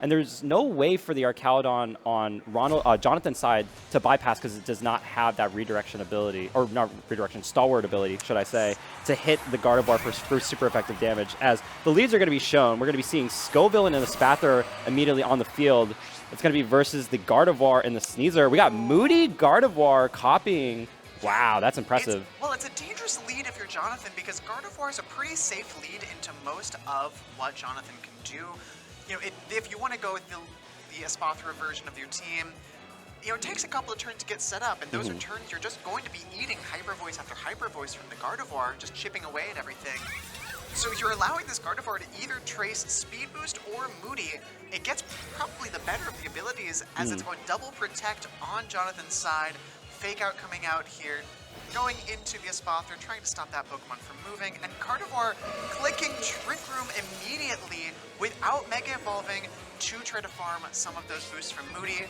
And there's no way for the Archaludon on Jonathan's side to bypass because it does not have that redirection ability, or not redirection, stalwart ability, should I say, to hit the Gardevoir for super effective damage. As the leads are going to be shown, we're going to be seeing Scoville and the Spathra immediately on the field. It's going to be versus the Gardevoir and the Sneasler. We got Moody Gardevoir copying. Wow, that's impressive. It's a dangerous lead if you're Jonathan, because Gardevoir is a pretty safe lead into most of what Jonathan can do. You know, if you want to go with the Espathra version of your team, you know, it takes a couple of turns to get set up, and those are turns you're just going to be eating Hyper Voice after Hyper Voice from the Gardevoir, just chipping away at everything. So you're allowing this Gardevoir to either trace Speed Boost or Moody. It gets probably the better of the abilities, as it's going double protect on Jonathan's side. Fake out coming out here, going into the Espathra, trying to stop that Pokemon from moving, and Gardevoir clicking Trick Room immediately without Mega Evolving to try to farm some of those boosts from Moody.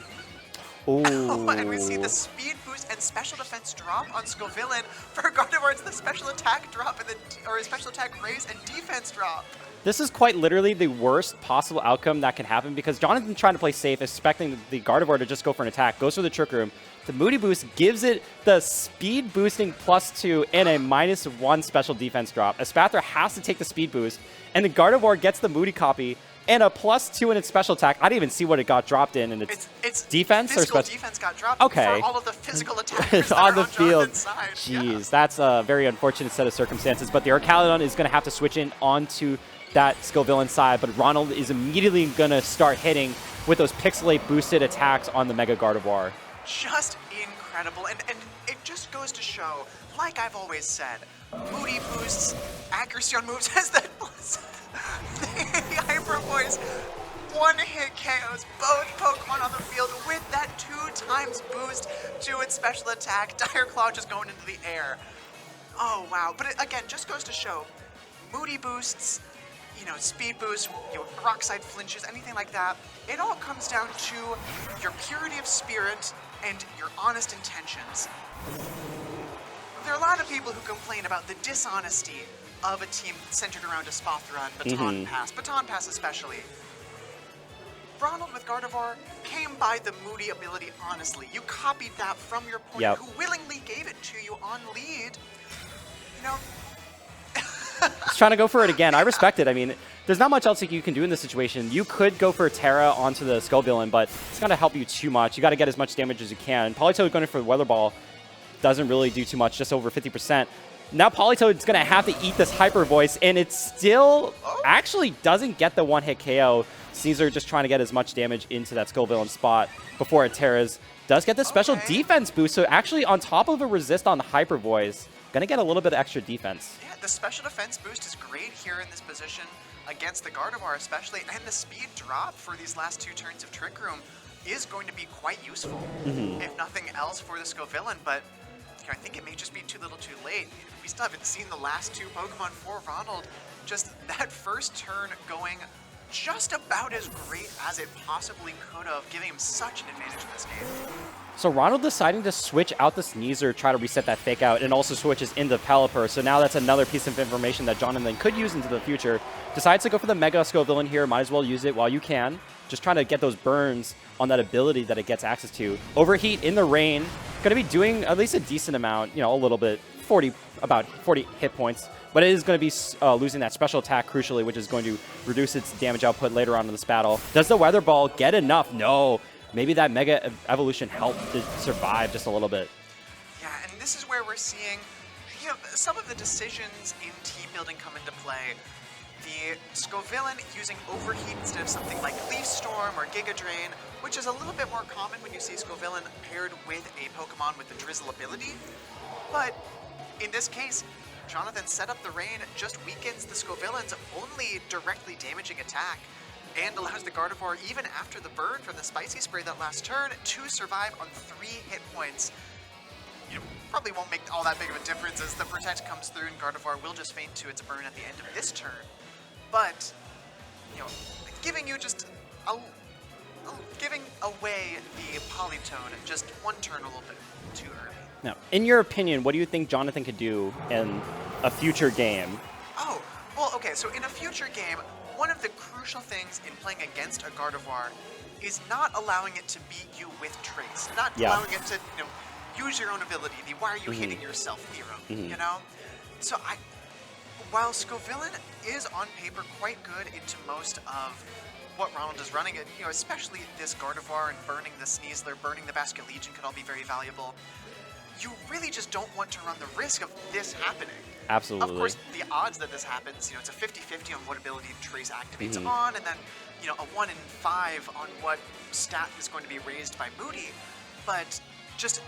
And we see the speed boost and special defense drop on Scovillain. For Gardevoir, it's the special attack drop and or a special attack raise and defense drop. This is quite literally the worst possible outcome that can happen, because Jonathan's trying to play safe, expecting the Gardevoir to just go for an attack, goes for the Trick Room. The Moody Boost gives it the speed boosting +2 and a -1 special defense drop. Espathra has to take the speed boost, and the Gardevoir gets the Moody copy and a +2 in its special attack. I didn't even see what it got dropped in its defense or special defense got dropped for all of the physical attacks on the field. Side. Jeez, that's a very unfortunate set of circumstances. But the Archaludon is going to have to switch in onto that Scovillain side, but Ronald is immediately going to start hitting with those Pixelate boosted attacks on the Mega Gardevoir. Just incredible, and it just goes to show, like I've always said, Moody boosts, accuracy on moves has that the Hyper Voice one-hit KOs both Pokemon on the field with that 2x boost to its special attack. Dire Claw just going into the air. Oh wow, but it, again, just goes to show, Moody boosts, you know, speed boost, you know, rock side flinches, anything like that. It all comes down to your purity of spirit and your honest intentions. There are a lot of people who complain about the dishonesty of a team centered around Espathra and Baton Pass, Baton Pass especially. Ronald with Gardevoir came by the Moody ability honestly. You copied that from your opponent who willingly gave it to you on lead. You know, He's trying to go for it again. I respect it. I mean, there's not much else that you can do in this situation. You could go for Terra onto the Scovillain, but it's going to help you too much. You got to get as much damage as you can. Politoed going for the Weather Ball doesn't really do too much, just over 50%. Now Politoed's going to have to eat this Hyper Voice, and it still actually doesn't get the one-hit KO. Caesar just trying to get as much damage into that Scovillain spot before it Terras. Does get the special defense boost, so actually on top of a resist on the Hyper Voice, going to get a little bit of extra defense. Yeah, the special defense boost is great here in this position against the Gardevoir especially, and the speed drop for these last two turns of Trick Room is going to be quite useful, if nothing else, for the Scovillain, but you know, I think it may just be too little too late. We still haven't seen the last two Pokemon for Ronald. Just that first turn going just about as great as it possibly could have, giving him such an advantage in this game. So Ronald deciding to switch out the Sneasler, try to reset that fake out, and also switches into Pelipper. So now that's another piece of information that Jonathan could use into the future. Decides to go for the Mega Scovillain here. Might as well use it while you can. Just trying to get those burns on that ability that it gets access to. Overheat in the rain. Going to be doing at least a decent amount, you know, a little bit, about 40 hit points. But it is going to be losing that special attack, crucially, which is going to reduce its damage output later on in this battle. Does the Weather Ball get enough? No. Maybe that Mega Evolution helped to survive just a little bit. Yeah, and this is where we're seeing, you know, some of the decisions in team building come into play. The Scovillain using Overheat instead of something like Leaf Storm or Giga Drain, which is a little bit more common when you see Scovillain paired with a Pokemon with the Drizzle ability. But in this case, Jonathan set up the rain, just weakens the Scovillain's only directly damaging attack, and allows the Gardevoir, even after the burn from the Spicy Spray that last turn, to survive on 3 hit points. You know, probably won't make all that big of a difference as the Protect comes through and Gardevoir will just faint to its burn at the end of this turn. But, you know, giving you just giving away the Politoed just one turn a little bit too early. Now, in your opinion, what do you think Jonathan could do in a future game? Oh, well, okay, so in a future game, one of the crucial things in playing against a Gardevoir is not allowing it to beat you with Trace, not allowing it to, use your own ability, the why are you hitting yourself theorem, you know? So while Scovillain is on paper quite good into most of what Ronald is running, especially this Gardevoir and burning the Sneasler, burning the Basculegion could all be very valuable. You really just don't want to run the risk of this happening. Absolutely. Of course, the odds that this happens, it's a 50-50 on what ability Trace activates on, and then, a 1 in 5 on what stat is going to be raised by Moody. But just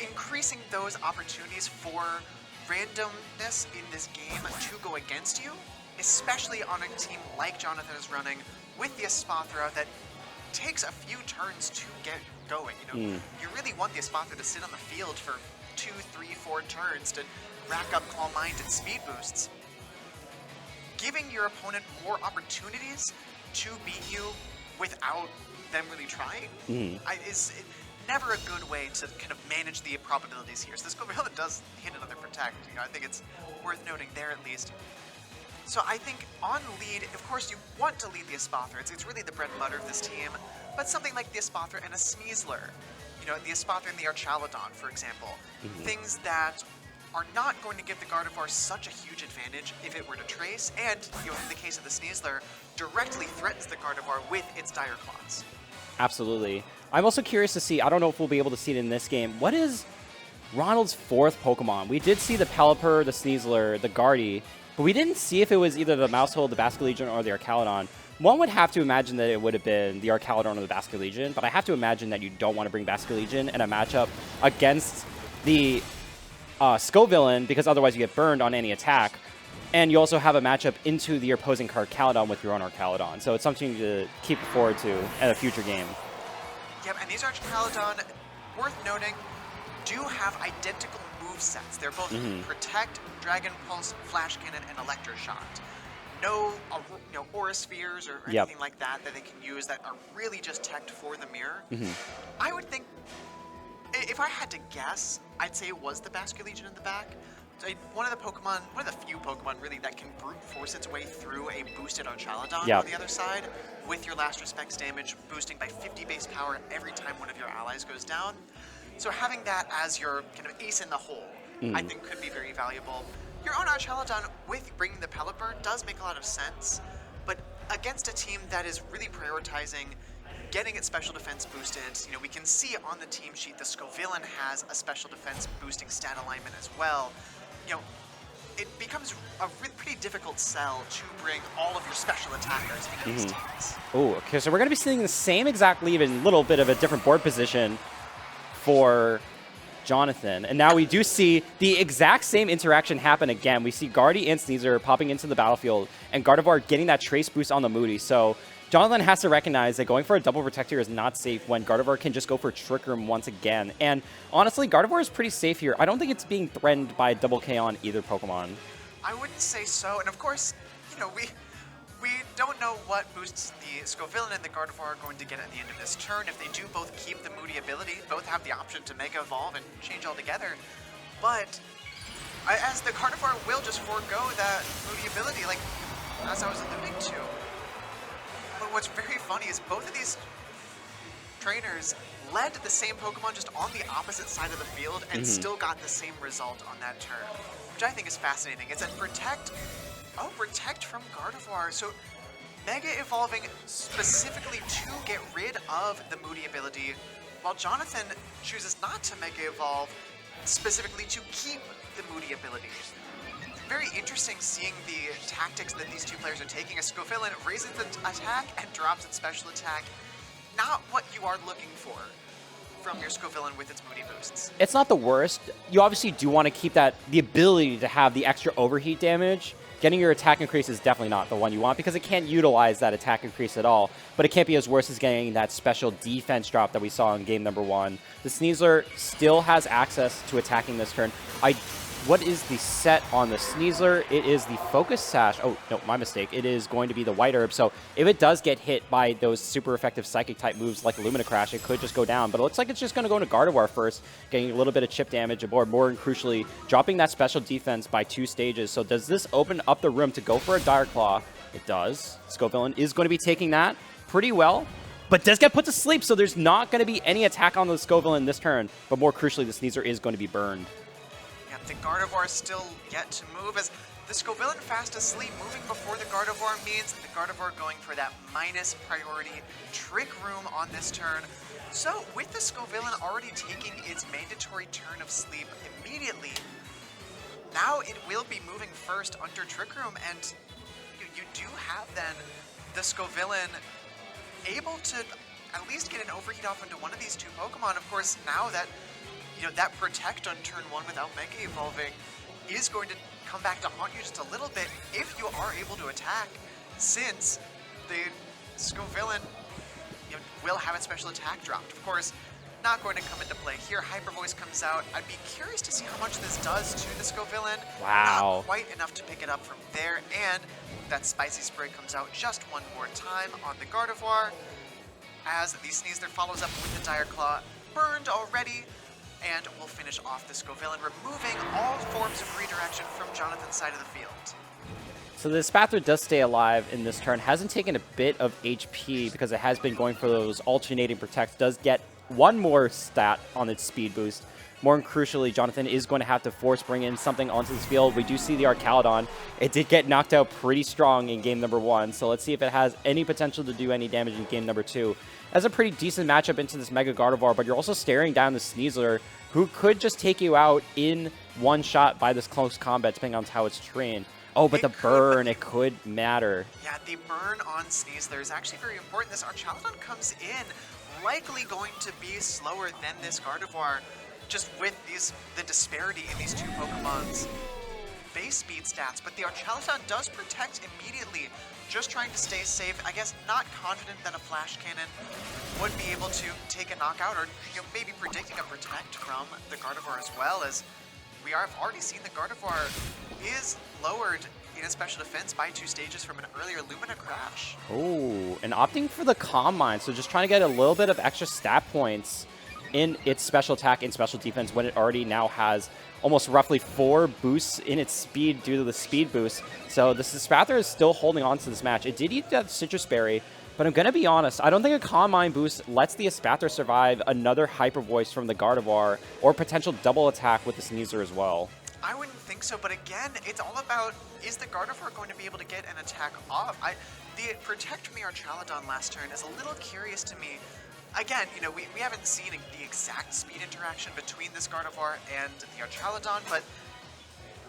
increasing those opportunities for randomness in this game to go against you, especially on a team like Jonathan is running with the Espathra that takes a few turns to get going. You really want the Espathra to sit on the field for 2, 3, 4 turns to rack up Calm Mind and speed boosts. Giving your opponent more opportunities to beat you without them really trying is never a good way to kind of manage the probabilities here. So this Scovillain does hit another Protect. I think it's worth noting there at least. So I think on lead, of course you want to lead the Espathra. It's really the bread and butter of this team. But something like the Espathra and a Sneasler, the Espathra and the Archaludon, for example, things that are not going to give the Gardevoir such a huge advantage if it were to Trace, and, in the case of the Sneasler, directly threatens the Gardevoir with its Dire Claws. Absolutely. I'm also curious to see, I don't know if we'll be able to see it in this game, what is Ronald's 4th Pokemon? We did see the Pelipper, the Sneasler, the Guardy, but we didn't see if it was either the Maushold, the Basculegion, or the Archaludon. One would have to imagine that it would have been the Archaludon or the Basculegion, but I have to imagine that you don't want to bring Basculegion in a matchup against the Scovillain, because otherwise you get burned on any attack. And you also have a matchup into the opposing Archaludon with your own Archaludon. So it's something to keep forward to at a future game. Yep, and these Archaludon, worth noting, do have identical movesets. They're both Protect, Dragon Pulse, Flash Cannon, and Electroshock. No, Aura Spheres or anything like that they can use that are really just teched for the mirror. I would think, if I had to guess, I'd say it was the Basculegion in the back. So one of the few Pokemon really that can brute force its way through a boosted Archaludon on the other side, with your Last Respects damage boosting by 50 base power every time one of your allies goes down. So having that as your kind of ace in the hole, I think could be very valuable. Your own Archaludon with bringing the Pelipper does make a lot of sense, but against a team that is really prioritizing getting its special defense boosted, we can see on the team sheet the Scovillain has a special defense boosting stat alignment as well. It becomes a pretty difficult sell to bring all of your special attackers into these teams. Oh, okay, so we're going to be seeing the same exact lead in a little bit of a different board position for Jonathan. And now we do see the exact same interaction happen again. We see Guardy and Sneasler popping into the battlefield, and Gardevoir getting that Trace boost on the Moody. So Jonathan has to recognize that going for a double Protector is not safe when Gardevoir can just go for Trick Room once again. And honestly, Gardevoir is pretty safe here. I don't think it's being threatened by Double K on either Pokemon. I wouldn't say so. And of course, we don't know what boosts the Scovillain and the Gardevoir are going to get at the end of this turn. If they do both keep the Moody ability, both have the option to Mega Evolve and change altogether. But as the Gardevoir will just forego that Moody ability, like as I was alluding to. But what's very funny is both of these trainers led the same Pokemon just on the opposite side of the field and still got the same result on that turn, which I think is fascinating. It's a Protect from Gardevoir. So Mega Evolving specifically to get rid of the Moody ability, while Jonathan chooses not to Mega Evolve specifically to keep the Moody ability. Very interesting seeing the tactics that these two players are taking. A Scovillain raises the attack and drops its special attack. Not what you are looking for from your Scovillain with its Moody boosts. It's not the worst. You obviously do want to keep the ability to have the extra overheat damage. Getting your attack increase is definitely not the one you want because it can't utilize that attack increase at all. But it can't be as worse as getting that special defense drop that we saw in game number 1. The Sneasler still has access to attacking this turn. I what is the set on the Sneasler? It is the Focus Sash. Oh, no, my mistake. It is going to be the White Herb. So if it does get hit by those super effective Psychic type moves like Lumina Crash, it could just go down. But it looks like it's just going to go into Gardevoir first, getting a little bit of chip damage aboard, more and crucially, dropping that special defense by 2 stages. So does this open up the room to go for a Dire Claw? It does. Scovillain is going to be taking that pretty well, but does get put to sleep, so there's not going to be any attack on the Scovillain this turn. But more crucially, the Sneasler is going to be burned. The Gardevoir is still yet to move as the Scovillain fast asleep. Moving before the Gardevoir means the Gardevoir going for that minus priority Trick Room on this turn. So with the Scovillain already taking its mandatory turn of sleep immediately, now it will be moving first under Trick Room, and you do have then the Scovillain able to at least get an overheat off into one of these 2 Pokemon. Of course, now that that Protect on turn 1 without Mega Evolving is going to come back to haunt you just a little bit if you are able to attack, since the Scovillain will have its special attack dropped. Of course, not going to come into play here. Hyper Voice comes out. I'd be curious to see how much this does to the Scovillain. Wow. Not quite enough to pick it up from there, and that Spicy Spray comes out just one more time on the Gardevoir, as the Sneasler follows up with the Dire Claw, burned already, and we'll finish off the Scovillain, removing all forms of redirection from Jonathan's side of the field. So the Spathra does stay alive in this turn, hasn't taken a bit of HP because it has been going for those alternating protects, does get 1 more stat on its speed boost. More crucially, Jonathan is going to have to force bring in something onto this field. We do see the Arcaludon. It did get knocked out pretty strong in game number 1, so let's see if it has any potential to do any damage in game number 2. That's a pretty decent matchup into this Mega Gardevoir, but you're also staring down the Sneasler, who could just take you out in 1 shot by this close combat, depending on how it's trained. Oh, but the burn, it could matter. Yeah, the burn on Sneasler is actually very important. This Archaludon comes in, likely going to be slower than this Gardevoir, just with the disparity in these 2 Pokemon's base speed stats. But the Archaludon does protect immediately, just trying to stay safe. I guess not confident that a Flash Cannon would be able to take a knockout, or maybe predicting a Protect from the Gardevoir as well, as we have already seen the Gardevoir is lowered in its special defense by 2 stages from an earlier Lumina Crash. Oh, and opting for the Calm Mind, so just trying to get a little bit of extra stat points in its special attack and special defense when it already now has almost roughly 4 boosts in its speed due to the speed boost. So the Spathra is still holding on to this match. It did eat that Citrus Berry, but I'm going to be honest, I don't think a Calm Mind boost lets the Spathra survive another Hyper Voice from the Gardevoir or potential double attack with the Sneasler as well. I wouldn't think so, but again, it's all about, is the Gardevoir going to be able to get an attack off? The Protect from the Archaludon last turn is a little curious to me. Again, we haven't seen the exact speed interaction between this Gardevoir and the Archaludon, but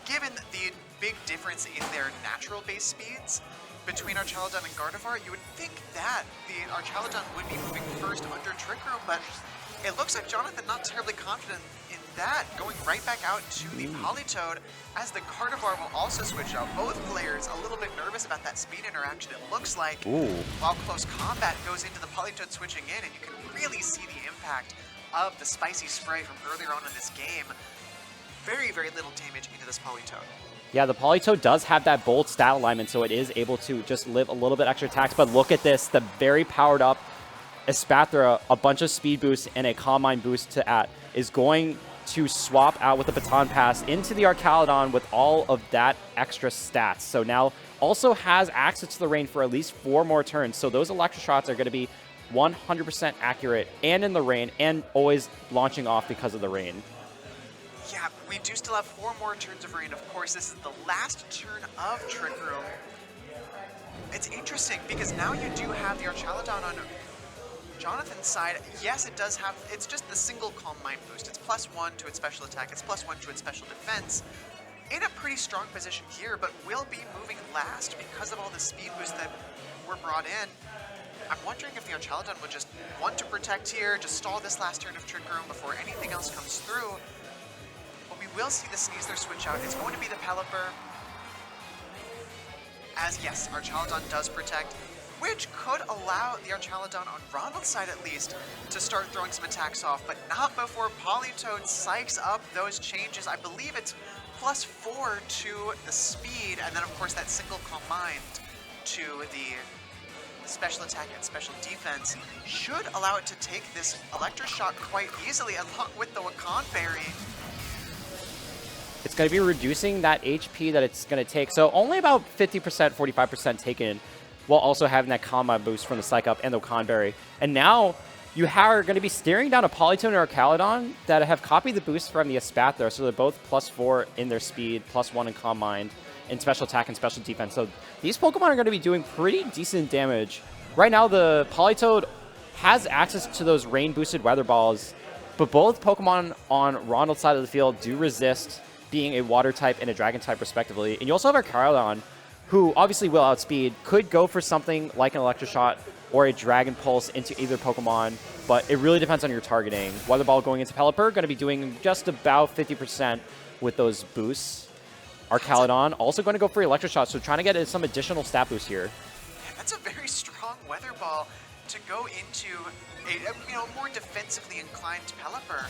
given the big difference in their natural base speeds between Archaludon and Gardevoir, you would think that the Archaludon would be moving first under Trick Room, but it looks like Jonathan not terribly confident in that, going right back out to the Politoed, as the Gardevoir will also switch out. Both players a little bit nervous about that speed interaction. It looks like while close combat goes into the Politoed switching in, and you can really see the impact of the Spicy Spray from earlier on in this game. Very, very little damage into this Politoed. Yeah, the Politoed does have that bold stat alignment, so it is able to just live a little bit extra attacks. But look at this, the very powered up Espathra, a bunch of speed boosts and a Calm Mind boost to at, is going to swap out with the Baton Pass into the Archaludon with all of that extra stats. So now also has access to the rain for at least 4 more turns. So those Electro Shots are going to be 100% accurate and in the rain and always launching off because of the rain. Yeah, we do still have 4 more turns of rain. Of course, this is the last turn of Trick Room. It's interesting because now you do have the Archaludon on Jonathan's side. Yes, it does have, it's just the single Calm Mind boost. It's +1 to its special attack, it's +1 to its special defense. In a pretty strong position here, but will be moving last because of all the speed boosts that were brought in. I'm wondering if the Archaludon would just want to protect here, just stall this last turn of Trick Room before anything else comes through. But we will see the Sneasler switch out. It's going to be the Pelipper. As yes, Archaludon does protect, which could allow the Archaludon on Ronald's side at least to start throwing some attacks off, but not before Politoed psychs up those changes. I believe it's +4 to the speed, and then of course that single combined to the special attack and special defense should allow it to take this Electroshock quite easily, along with the Wakan Berry. It's going to be reducing that HP that it's going to take. So only about 50%, 45% taken, while also having that combat boost from the Psych Up and the Wakan Berry. And now you are going to be staring down a Polytone or a Caledon that have copied the boost from the Espathra, so they're both +4 in their speed, +1 in Calm Mind, in special attack and special defense. So these Pokemon are going to be doing pretty decent damage. Right now, the Politoed has access to those rain-boosted Weather Balls, but both Pokemon on Ronald's side of the field do resist being a Water type and a Dragon type, respectively. And you also have our Caledon, who obviously will outspeed, could go for something like an Electroshot or a Dragon Pulse into either Pokemon, but it really depends on your targeting. Weather Ball going into Pelipper, going to be doing just about 50% with those boosts. Our Caledon also going to go for Electroshock, so trying to get some additional stat boost here. Yeah, that's a very strong Weather Ball to go into a more defensively inclined Pelipper.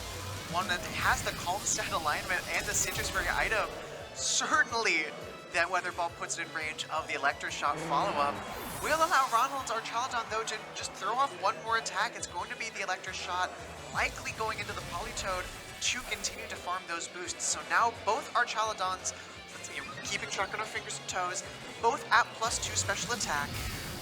One that has the Calm Stat alignment and the Citrus Berry item. Certainly that Weather Ball puts it in range of the Electroshock follow-up. Will allow Ronald, our Chaladon, though, to just throw off one more attack. It's going to be the Electroshock, likely going into the Politoed to continue to farm those boosts. So now both our Chaladons, keeping track on our fingers and toes, both at +2 special attack.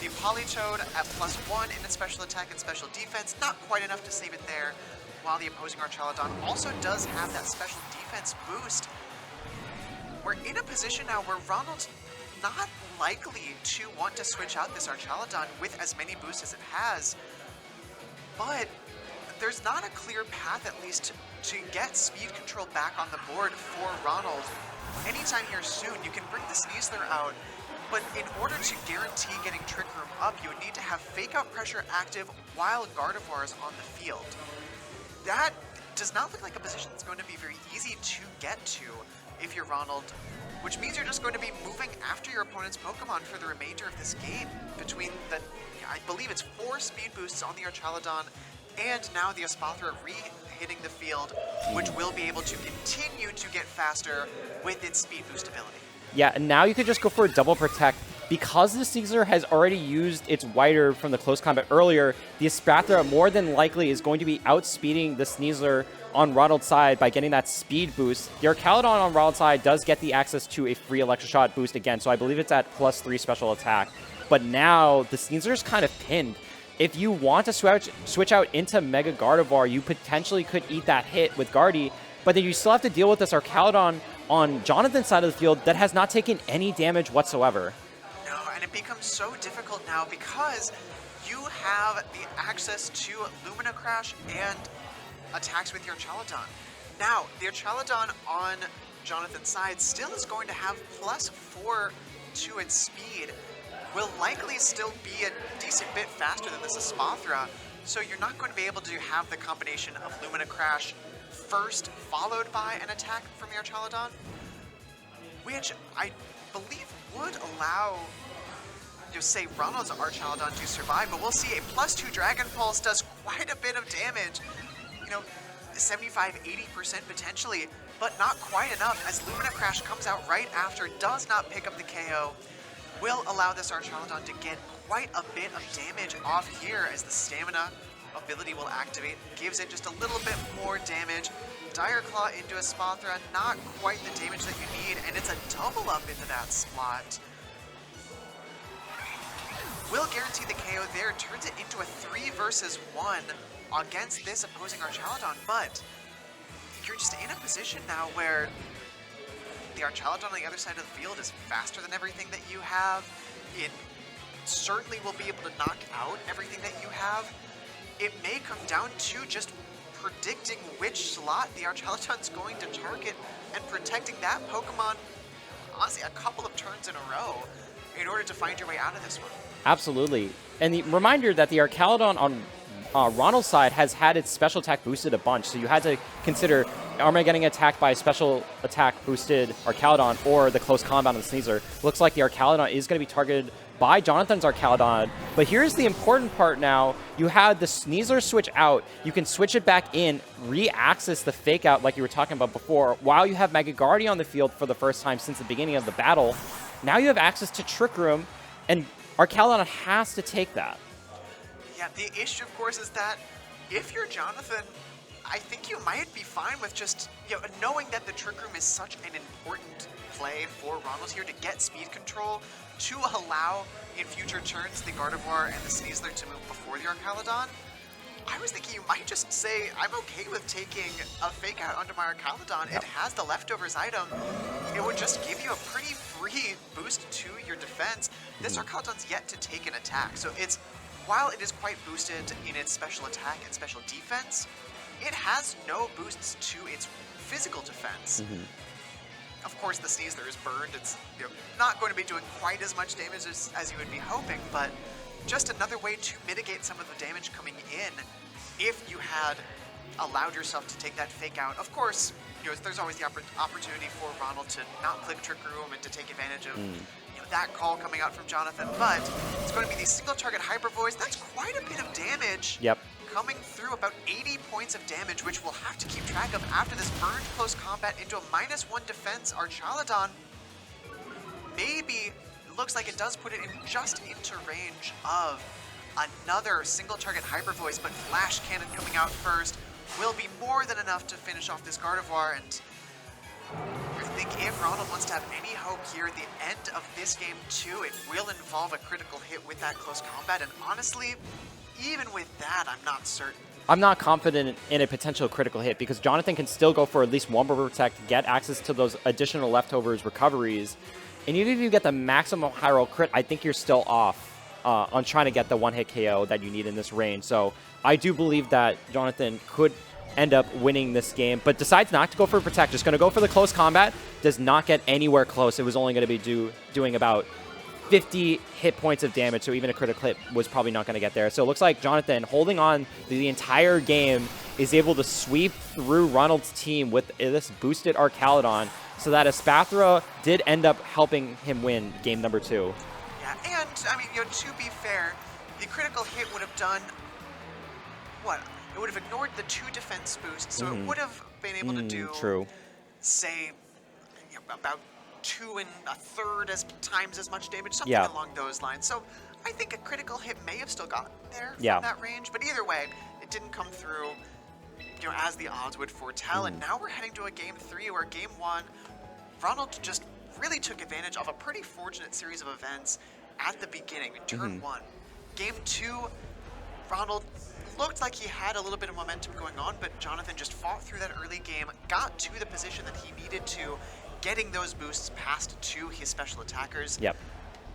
The Politoed at +1 in its special attack and special defense, not quite enough to save it there, while the opposing Archaladon also does have that special defense boost. We're in a position now where Ronald's not likely to want to switch out this Archaladon with as many boosts as it has, but there's not a clear path, at least, to get speed control back on the board for Ronald. Anytime here soon, you can bring the Sneasler out, but in order to guarantee getting Trick Room up, you would need to have Fake Out Pressure active while Gardevoir is on the field. That does not look like a position that's going to be very easy to get to if you're Ronald, which means you're just going to be moving after your opponent's Pokemon for the remainder of this game between the, I believe it's 4 speed boosts on the Archaladon and now the Espathra re-hitting the field, which will be able to continue to get faster with its speed boost ability. Yeah, and now you could just go for a double protect. Because the Sneasler has already used its Whiter from the close combat earlier, the Espathra more than likely is going to be outspeeding the Sneasler on Ronald's side by getting that speed boost. The Archaladon on Ronald's side does get the access to a free Electroshot boost again, so I believe it's at +3 special attack. But now the Sneasler's kind of pinned. If you want to switch out into Mega Gardevoir, you potentially could eat that hit with Guardy, but then you still have to deal with this Archaladon on Jonathan's side of the field that has not taken any damage whatsoever. No, and it becomes so difficult now because you have the access to Lumina Crash and attacks with your Archaladon. Now, the Archaladon on Jonathan's side still is going to have +4 to its speed, will likely still be a decent bit faster than this Espathra, so you're not going to be able to have the combination of Lumina Crash first, followed by an attack from your Archaladon, which I believe would allow, say, Ronald's Archaladon to survive, but we'll see. A +2 Dragon Pulse does quite a bit of damage, 75–80% potentially, but not quite enough, as Lumina Crash comes out right after, does not pick up the KO, will allow this Archaladon to get quite a bit of damage off here as the Stamina ability will activate, gives it just a little bit more damage. Dire Claw into Espathra, not quite the damage that you need, and it's a double up into that slot. Will guarantee the KO there, turns it into a 3 versus 1 against this opposing Archaladon, but you're just in a position now where the Archaladon on the other side of the field is faster than everything that you have. It certainly will be able to knock out everything that you have. It may come down to just predicting which slot the Archaladon's going to target and protecting that Pokemon, honestly, a couple of turns in a row in order to find your way out of this one. Absolutely. And the reminder that the Archaladon on Ronald's side has had its special attack boosted a bunch, so you had to consider, am I getting attacked by a special attack boosted Archaladon or the close combat on the Sneasler? Looks like the Archaladon is going to be targeted by Jonathan's Archaludon. But here's the important part now. You have the Sneasler switch out. You can switch it back in, re-access the fake out like you were talking about before, while you have Mega Guardian on the field for the first time since the beginning of the battle. Now you have access to Trick Room, and Archaludon has to take that. Yeah, the issue, of course, is that if you're Jonathan, I think you might be fine with just, knowing that the Trick Room is such an important play for Ronald here to get speed control, to allow in future turns the Gardevoir and the Sneasler to move before the Archaludon. I was thinking you might just say, I'm okay with taking a fake out onto my Archaludon. It has the leftovers item. It would just give you a pretty free boost to your defense. This Archaludon's yet to take an attack, so while it is quite boosted in its special attack and special defense, it has no boosts to its physical defense. Of course, the Sneasler is burned. It's not going to be doing quite as much damage as you would be hoping, but just another way to mitigate some of the damage coming in if you had allowed yourself to take that fake out. Of course, there's always the opportunity for Ronald to not click Trick Room and to take advantage of that call coming out from Jonathan, but it's going to be the single target Hyper Voice. That's quite a bit of damage. Yep. Coming through, about 80 points of damage, which we'll have to keep track of after this burned close combat into a -1 defense. Archaludon, maybe, looks like it does put it just into range of another single target Hyper Voice, but Flash Cannon coming out first will be more than enough to finish off this Gardevoir, and I think if Ronald wants to have any hope here at the end of this game too, it will involve a critical hit with that close combat, and honestly, even with that, I'm not certain. I'm not confident in a potential critical hit because Jonathan can still go for at least one Protect, get access to those additional leftovers recoveries, and even if you get the maximum high roll crit, I think you're still off on trying to get the one-hit KO that you need in this range. So I do believe that Jonathan could end up winning this game, but decides not to go for Protect, just going to go for the close combat, does not get anywhere close. It was only going to be doing about 50 hit points of damage, so even a critical hit was probably not going to get there. So it looks like Jonathan, holding on the entire game, is able to sweep through Ronald's team with this boosted Archaludon, so that Espathra did end up helping him win game number 2. Yeah, and, I mean, to be fair, the critical hit would have done, what? It would have ignored the 2 defense boosts, so it would have been able to do, say, about 2 1/3 times as much damage, something along those lines. So I think a critical hit may have still gotten there from that range, but either way, it didn't come through, as the odds would foretell. And now we're heading to a game 3 where game 1, Ronald just really took advantage of a pretty fortunate series of events at the beginning, in turn 1. Game 2, Ronald looked like he had a little bit of momentum going on, but Jonathan just fought through that early game, got to the position that he needed to, getting those boosts past to his special attackers. Yep.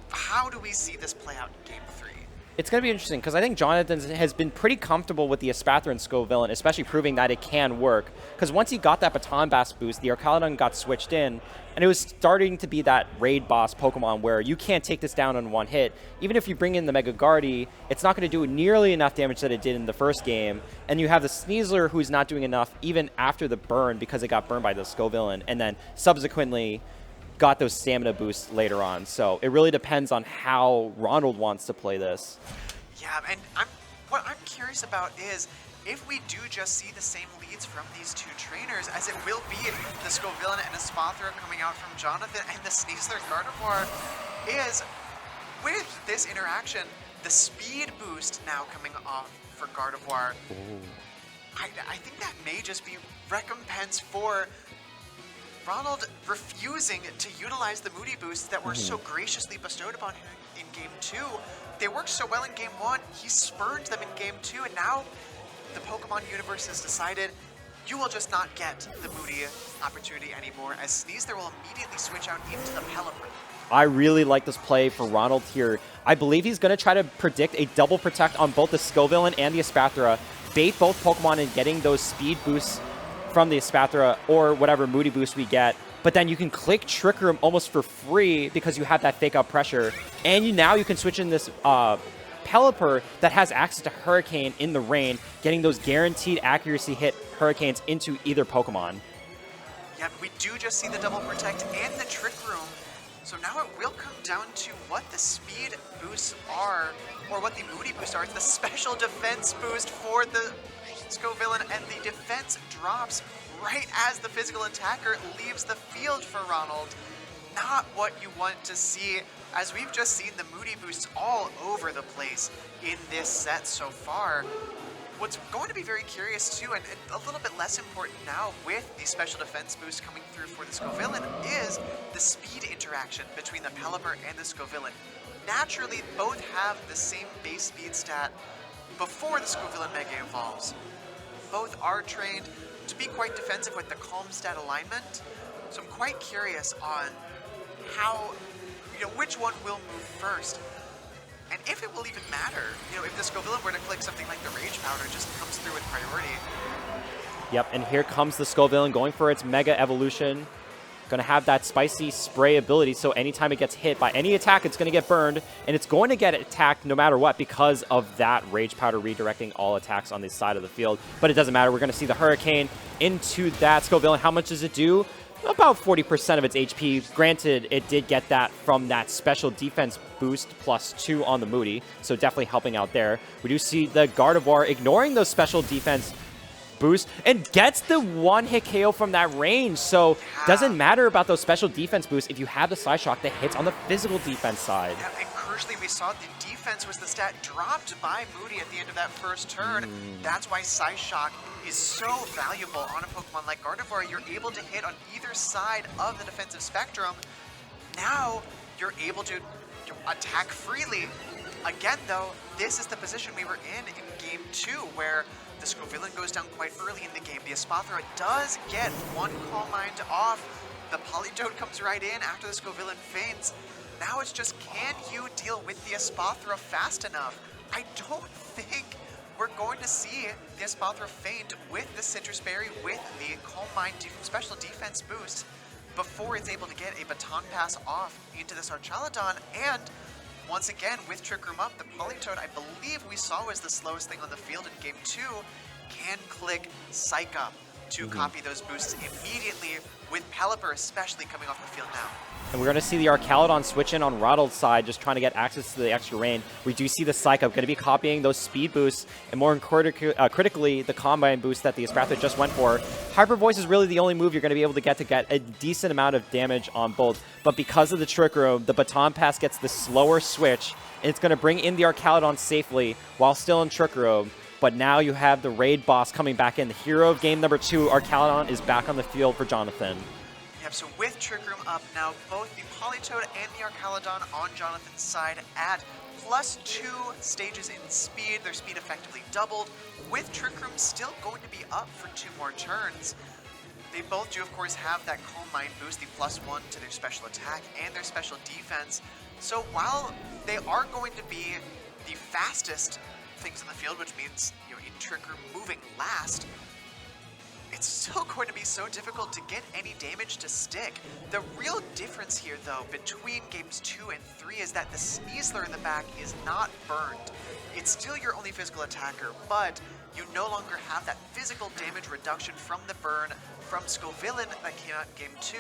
How do we see this play out in game 3? It's going to be interesting because I think Jonathan has been pretty comfortable with the Espathra and Scovillain, especially proving that it can work. Because once he got that Baton Blast boost, the Archaludon got switched in, and it was starting to be that raid boss Pokemon where you can't take this down on one hit. Even if you bring in the Mega Guardi, it's not going to do nearly enough damage that it did in the first game. And you have the Sneasler who's not doing enough even after the burn because it got burned by the Scovillain, and then subsequently got those stamina boosts later on. So it really depends on how Ronald wants to play this. Yeah, and what I'm curious about is if we do just see the same leads from these 2 trainers, as it will be the Scovillain and Espathra coming out from Jonathan, and the Sneasler Gardevoir, is with this interaction, the speed boost now coming off for Gardevoir. I think that may just be recompense for Ronald refusing to utilize the Moody boosts that were so graciously bestowed upon him in game 2. They worked so well in game 1, he spurned them in game 2, and now the Pokemon universe has decided you will just not get the Moody opportunity anymore, as Sneasler will immediately switch out into the Pelipper. I really like this play for Ronald here. I believe he's going to try to predict a double protect on both the Scovillain and the Espathra, bait both Pokemon in getting those speed boosts from the Espathra or whatever Moody boost we get, but then you can click Trick Room almost for free because you have that fake out pressure, and now you can switch in this Pelipper that has access to Hurricane in the rain, getting those guaranteed accuracy hit Hurricanes into either Pokemon. Yeah, we do just see the double protect and the Trick Room. So now it will come down to what the speed boosts are, or what the Moody boost are. It's the special defense boost for the Scovillain, and the defense drops right as the physical attacker leaves the field for Ronald. Not what you want to see, as we've just seen the Moody boosts all over the place in this set so far. What's going to be very curious too, and a little bit less important now with the special defense boost coming through for the Scovillain, is the speed interaction between the Pelipper and the Scovillain. Naturally, both have the same base speed stat before the Scovillain Mega evolves. Both are trained to be quite defensive with the calm stat alignment, so I'm quite curious on how, which one will move first. And if it will even matter, if the Scovillain were to click something like the Rage Powder, just comes through with priority. Yep, and here comes the Scovillain going for its Mega Evolution. Going to have that spicy spray ability, so anytime it gets hit by any attack, it's going to get burned, and it's going to get attacked no matter what because of that Rage Powder redirecting all attacks on this side of the field. But it doesn't matter. We're going to see the Hurricane into that Scovillain. How much does it do? About 40% of its HP. Granted, it did get that from that special defense boost +2 on the Moody, so definitely helping out there. We do see the Gardevoir ignoring those special defense boost and gets the one-hit KO from that range, so doesn't matter about those special defense boosts if you have the Side Shock that hits on the physical defense side. Yeah, and crucially, we saw the defense was the stat dropped by Moody at the end of that first turn. That's why Side Shock is so valuable on a Pokemon like Gardevoir. You're able to hit on either side of the defensive spectrum. Now you're able to attack freely. Again, though, this is the position we were in Game 2, where the Scovillain goes down quite early in the game. The Espathra does get one Calm Mind off. The Politoed comes right in after the Scovillain faints. Now it's just, can you deal with the Espathra fast enough? I don't think we're going to see the Espathra faint with the Citrus Berry, with the Calm Mind special defense boost, before it's able to get a Baton Pass off into this Archaludon. And once again, with Trick Room up, the Politoed, I believe we saw was the slowest thing on the field in Game 2, can click Psych Up to copy those boosts immediately, with Pelipper especially coming off the field now. And we're going to see the Archaludon switch in on Ronald's side, just trying to get access to the extra rain. We do see the Psych Up going to be copying those speed boosts, and more critically, the Combine boost that the Espathra just went for. Hyper Voice is really the only move you're going to be able to get a decent amount of damage on both. But because of the Trick Room, the Baton Pass gets the slower switch, and it's going to bring in the Archaludon safely while still in Trick Room. But now you have the Raid Boss coming back in. The hero of game number 2, Archaludon, is back on the field for Jonathan. Yep, so with Trick Room up now, both the Politoed and the Archaludon on Jonathan's side at +2 stages in speed. Their speed effectively doubled, with Trick Room still going to be up for 2 more turns. They both do, of course, have that Calm Mind boost, the +1 to their special attack and their special defense. So while they are going to be the fastest things in the field, which means in Trick Room moving last, it's still going to be so difficult to get any damage to stick. The real difference here, though, between games 2 and 3 is that the Sneasler in the back is not burned. It's still your only physical attacker, but you no longer have that physical damage reduction from the burn from Scovillain that came out in game 2,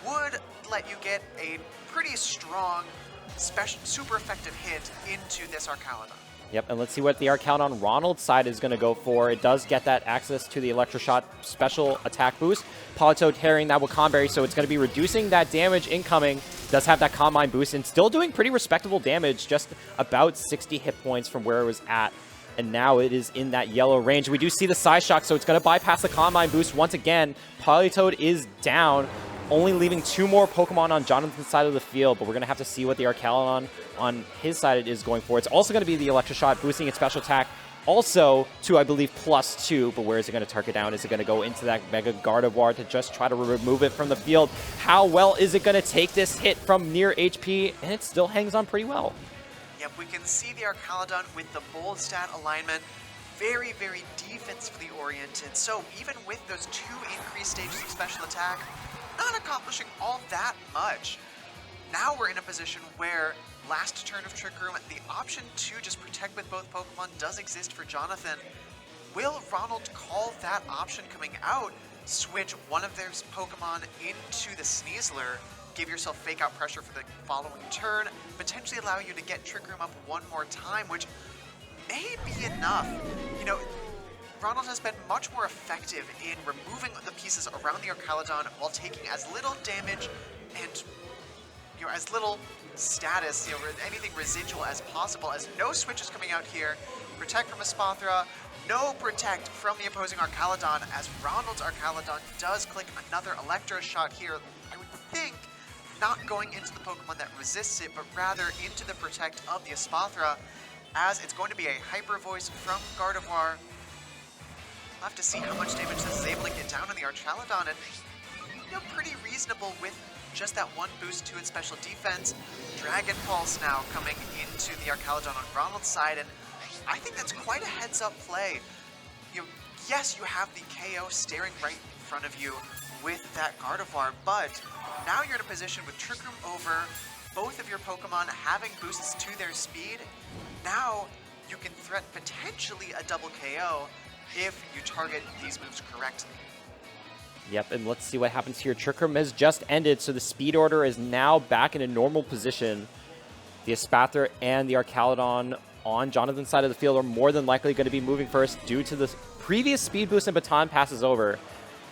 would let you get a pretty strong, super effective hit into this Archaludon. Yep, and let's see what the Archaludon on Ronald's side is going to go for. It does get that access to the Electroshot special attack boost. Politoed tearing that Wakanberry, so it's going to be reducing that damage incoming. Does have that Combine boost and still doing pretty respectable damage, just about 60 hit points from where it was at. And now it is in that yellow range. We do see the Side Shock, so it's going to bypass the Combine boost once again. Politoed is down, only leaving 2 more Pokemon on Jonathan's side of the field, but we're going to have to see what the Archaludon on his side is going for. It's also going to be the Electroshot, boosting its special attack, also to, I believe, +2, but where is it going to target down? Is it going to go into that Mega Gardevoir to just try to remove it from the field? How well is it going to take this hit from near HP? And it still hangs on pretty well. Yep, we can see the Archaludon with the bold stat alignment, very, very defensively oriented. So even with those 2 increased stages of special attack, not accomplishing all that much. Now we're in a position where last turn of Trick Room, the option to just protect with both Pokemon does exist for Jonathan. Will Ronald call that option coming out, switch one of their Pokemon into the Sneasler, give yourself fake out pressure for the following turn, potentially allow you to get Trick Room up one more time, which may be enough. You know, Ronald has been much more effective in removing the pieces around the Arcaladon while taking as little damage and, you know, as little status, you know, anything residual as possible, as no switches coming out here. Protect from Espathra, no protect from the opposing Arcaladon, as Ronald's Arcaladon does click another Electro shot here. I would think not going into the Pokemon that resists it, but rather into the protect of the Espathra, as it's going to be a Hyper Voice from Gardevoir. We'll have to see how much damage this is able to get down on the Archaladon, and you know, pretty reasonable with just that one boost to its special defense. Dragon Pulse now coming into the Archaladon on Ronald's side, and I think that's quite a heads-up play. You know, yes, you have the KO staring right in front of you with that Gardevoir, but now you're in a position with Trick Room over, both of your Pokemon having boosts to their speed. Now you can threaten potentially a double KO if you target these moves correctly. Yep, and let's see what happens here. Trick Room has just ended, so the speed order is now back in a normal position. The Espathra and the Archaladon on Jonathan's side of the field are more than likely going to be moving first due to the previous speed boost and baton passes over.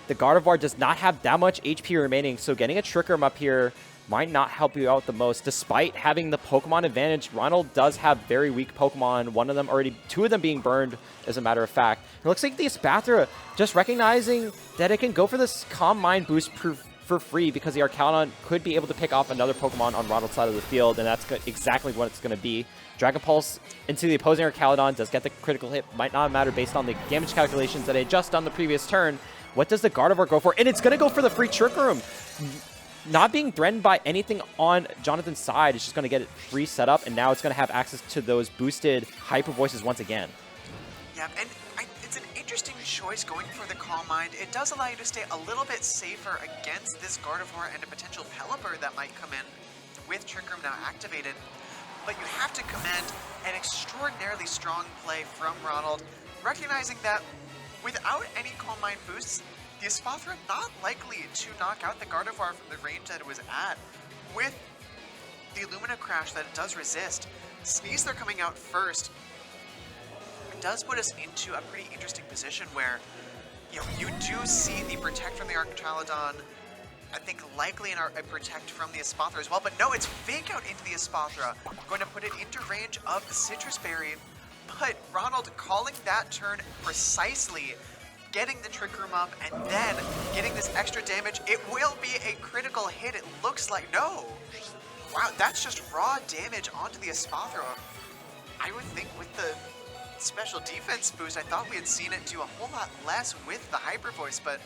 The Gardevoir does not have that much HP remaining, so getting a Trick Room up here might not help you out the most. Despite having the Pokemon advantage, Ronald does have very weak Pokemon, two of them being burned, as a matter of fact. It looks like the Espathra just recognizing that it can go for this Calm Mind boost for free, because the Archaladon could be able to pick off another Pokemon on Ronald's side of the field, and that's exactly what it's going to be. Dragon Pulse into the opposing Archaladon does get the critical hit. Might not matter based on the damage calculations that I had just done the previous turn. What does the Gardevoir go for? And it's going to go for the free Trick Room. Not being threatened by anything on Jonathan's side, it's just going to get it free setup, and now it's going to have access to those boosted Hyper Voices once again. Yeah, and it's an interesting choice going for the Calm Mind. It does allow you to stay a little bit safer against this Gardevoir and a potential Pelipper that might come in with Trick Room now activated. But you have to commend an extraordinarily strong play from Ronald, recognizing that without any Calm Mind boosts, the Espathra not likely to knock out the Gardevoir from the range that it was at. With the Illumina Crash that it does resist, Sneasler coming out first, it does put us into a pretty interesting position where, you know, you do see the Protect from the Archaladon, I think likely a Protect from the Espathra as well, but no, it's Fake Out into the Espathra, going to put it into range of the Citrus Berry, but Ronald calling that turn precisely, getting the Trick Room up, and then getting this extra damage. It will be a critical hit, it looks like. No! Wow, that's just raw damage onto the Espathra. I would think with the special defense boost, I thought we had seen it do a whole lot less with the Hyper Voice, but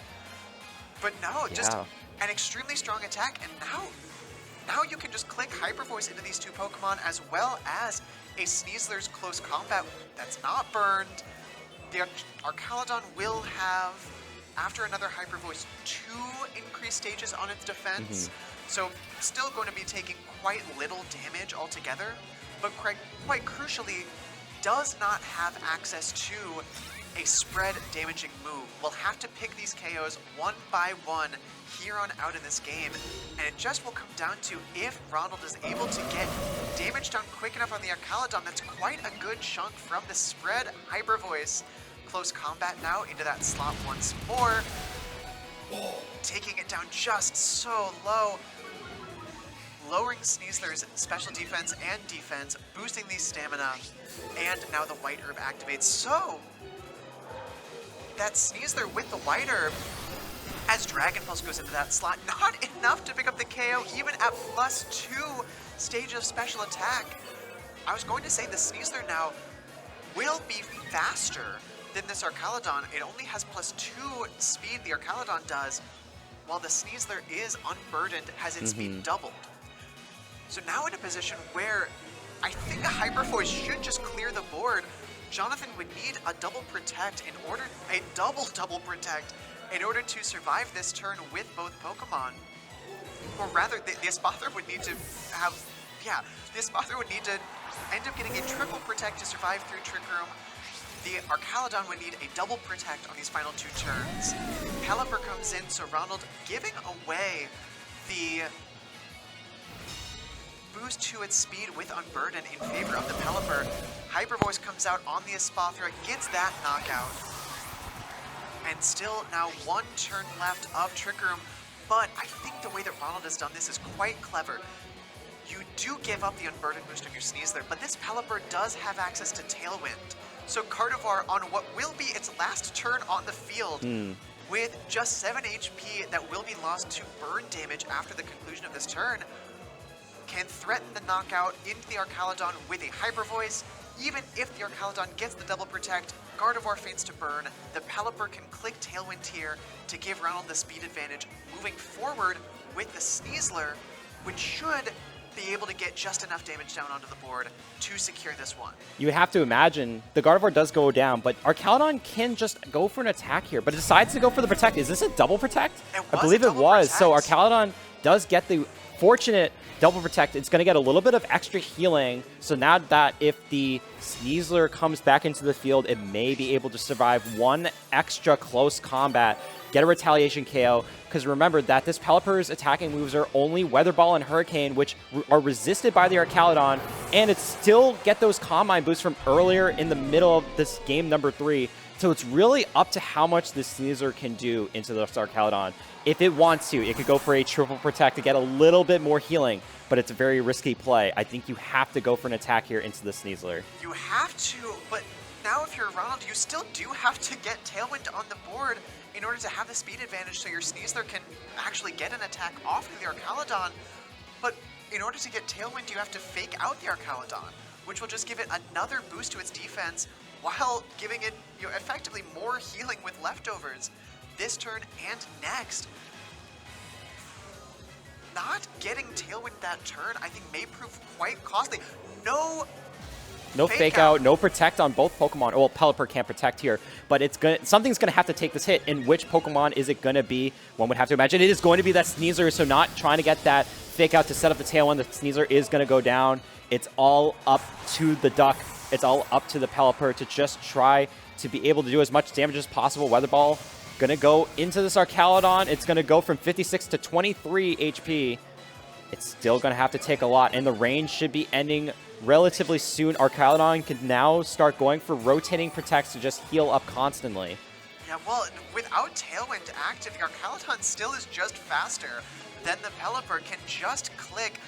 no, just an extremely strong attack, and now you can just click Hyper Voice into these two Pokemon, as well as a Sneasler's Close Combat that's not burned. The Archaladon will have, after another Hyper Voice, 2 increased stages on its defense, so still going to be taking quite little damage altogether, but quite crucially, does not have access to a spread damaging move. We'll have to pick these KOs one by one here on out in this game, and it just will come down to if Ronald is able to get damage done quick enough on the Archaladon. That's quite a good chunk from the spread Hyper Voice. Close Combat now into that slot once more, taking it down just so low, lowering Sneasler's special defense and defense, boosting the stamina, and now the White Herb activates. So that Sneasler with the White Herb, as Dragon Pulse goes into that slot, not enough to pick up the KO even at +2 stage of special attack. I was going to say the Sneasler now will be faster than this Archaladon. It only has +2 speed, the Archaladon does, while the Sneasler is unburdened, has its speed doubled. So now in a position where I think a Hyper Voice should just clear the board. Jonathan would need a double protect in order to survive this turn with both Pokemon. Or rather, the Espathra would need to have, the Espathra would need to end up getting a triple protect to survive through Trick Room. The Archaladon would need a double protect on these final 2 turns. Pelipper comes in, so Ronald giving away the boost to its speed with Unburden in favor of the Pelipper. Hyper Voice comes out on the Espathra, gets that knockout. And still now 1 turn left of Trick Room, but I think the way that Ronald has done this is quite clever. You do give up the Unburden boost of your Sneasler, but this Pelipper does have access to Tailwind. So Gardevoir, on what will be its last turn on the field, with just 7 HP that will be lost to burn damage after the conclusion of this turn, can threaten the knockout into the Archaludon with a Hyper Voice. Even if the Archaludon gets the double protect, Gardevoir feigns to burn. The Pelipper can click Tailwind here to give Ronald the speed advantage moving forward with the Sneasler, which should be able to get just enough damage down onto the board to secure this one. You have to imagine the Gardevoir does go down, but Archaludon can just go for an attack here, but it decides to go for the protect. Is this a double protect? I believe it was. So Archaludon does get the fortunate double protect. It's going to get a little bit of extra healing. So now that if the Sneasler comes back into the field, it may be able to survive one extra close combat, get a retaliation KO. Because remember that this Pelipper's attacking moves are only Weather Ball and Hurricane, which are resisted by the Archaludon, and it still get those Calm Mind boosts from earlier in the middle of this game number 3. So it's really up to how much this Sneasler can do into the Archaludon. If it wants to, it could go for a triple protect to get a little bit more healing, but it's a very risky play. I think you have to go for an attack here into the Sneasler. You have to, but now if you're Ronald, you still do have to get Tailwind on the board in order to have the speed advantage so your Sneasler can actually get an attack off of the Archaludon. But in order to get Tailwind, you have to fake out the Archaludon, which will just give it another boost to its defense while giving it effectively more healing with leftovers this turn and next. Not getting Tailwind that turn, I think, may prove quite costly. No fake out, no protect on both Pokemon. Well, Pelipper can't protect here, but something's gonna have to take this hit. And which Pokemon is it gonna be? One would have to imagine it is going to be that Sneasler. So not trying to get that fake out to set up the Tailwind. The Sneasler is gonna go down. It's all up to the Duck. It's all up to the Pelipper to just try to be able to do as much damage as possible. Weather Ball gonna go into this Archaludon. It's gonna go from 56 to 23 HP. It's still gonna have to take a lot, and the range should be ending relatively soon. Archaludon can now start going for rotating protects to just heal up constantly. Yeah, well, without Tailwind active, the Archaludon still is just faster than the Pelipper. Can just click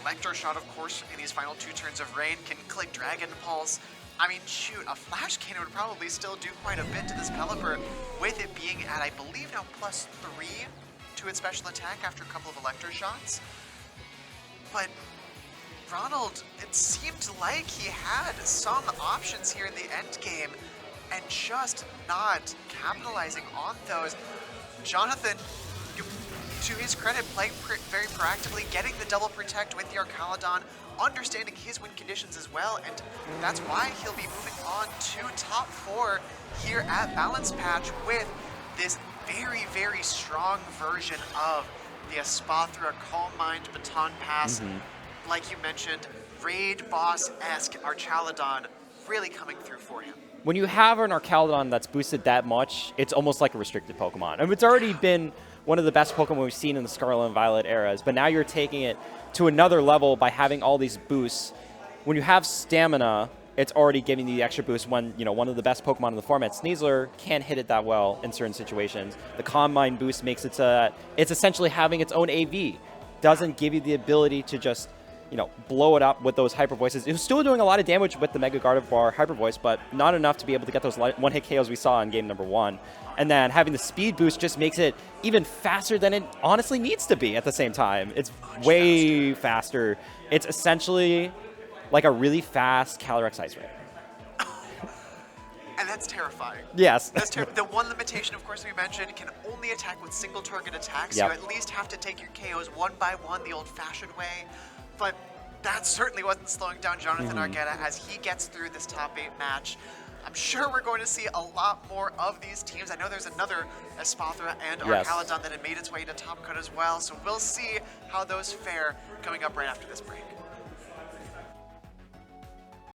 Electroshock, of course, in these final 2 turns of rain, can click Dragon Pulse. I mean, shoot, a Flash Cannon would probably still do quite a bit to this Pelipper, with it being at, I believe now, +3 to its special attack after a couple of Electroshots. But Ronald, it seemed like he had some options here in the end game and just not capitalizing on those. Jonathan, to his credit, playing very proactively, getting the double protect with the Archaludon, understanding his win conditions as well, and that's why he'll be moving on to top 4 here at Balance Patch with this very, very strong version of the Espathra Calm Mind Baton Pass. Like you mentioned, Raid Boss-esque Archaludon really coming through for him. When you have an Archaludon that's boosted that much, it's almost like a restricted Pokemon. I mean, it's already been one of the best Pokemon we've seen in the Scarlet and Violet eras, but now you're taking it to another level by having all these boosts. When you have Stamina, it's already giving you the extra boost when, one of the best Pokemon in the format, Sneasler, can't hit it that well in certain situations. The Calm Mind boost makes it it's essentially having its own AV. Doesn't give you the ability to just, blow it up with those Hyper Voices. It was still doing a lot of damage with the Mega Gardevoir Hyper Voice, but not enough to be able to get those one-hit KOs we saw in game number 1. And then having the speed boost just makes it even faster than it honestly needs to be at the same time. It's way faster. It's essentially like a really fast Calyrex Ice Ray. And that's terrifying. Yes. That's the one limitation, of course, we mentioned, can only attack with single target attacks. Yep. You at least have to take your KOs one by one the old-fashioned way. But that certainly wasn't slowing down Jonathan Argueta as he gets through this top 8 match. I'm sure we're going to see a lot more of these teams. I know there's another Espathra and Archaludon that had made its way to top cut as well, so we'll see how those fare coming up right after this break.